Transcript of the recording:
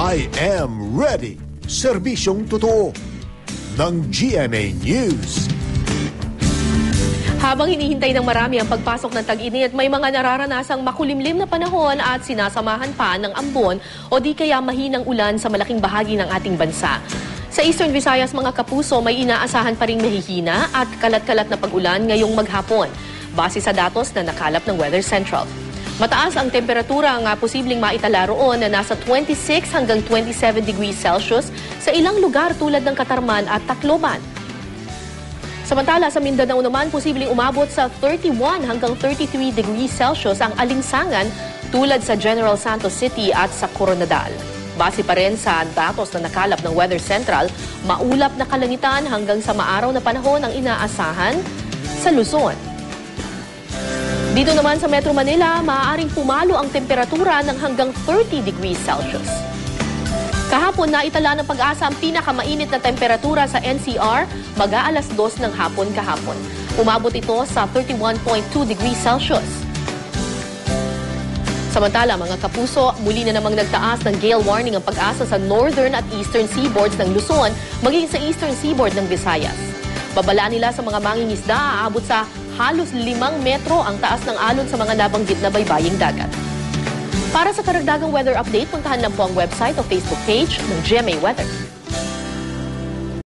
I am ready. Serbisyong totoo ng GMA News. Habang hinihintay ng marami ang pagpasok ng tag-init, may mga nararanasang makulimlim na panahon at sinasamahan pa ng ambon o di kaya mahinang ulan sa malaking bahagi ng ating bansa. Sa Eastern Visayas, mga kapuso, may inaasahan pa ring mahihina at kalat-kalat na pag-ulan ngayong maghapon, base sa datos na nakalap ng Weather Central. Mataas ang temperatura nga posibleng maitala roon na nasa 26 hanggang 27 degrees Celsius sa ilang lugar tulad ng Katarman at Tacloban. Samantala, sa Mindanao naman, posibleng umabot sa 31 hanggang 33 degrees Celsius ang alinsangan tulad sa General Santos City at sa Coronadal. Base pa rin sa datos na nakalap ng Weather Central, maulap na kalangitan hanggang sa maaraw na panahon ang inaasahan sa Luzon. Dito naman sa Metro Manila, maaaring pumalo ang temperatura ng hanggang 30 degrees Celsius. Kahapon, naitala ng Pag-asa ang pinakamainit na temperatura sa NCR mag-aalas 2 ng hapon kahapon. Umabot ito sa 31.2 degrees Celsius. Samantala, mga kapuso, muli na namang nagtaas ng gale warning ang Pag-asa sa northern at eastern seaboards ng Luzon, maging sa eastern seaboard ng Visayas. Babala nila sa mga mangingisda, aabot sa halos 5 metro ang taas ng alon sa mga nabanggit na baybaying dagat. Para sa karagdagang weather update, puntahan lang po ang website o Facebook page ng GMA Weather.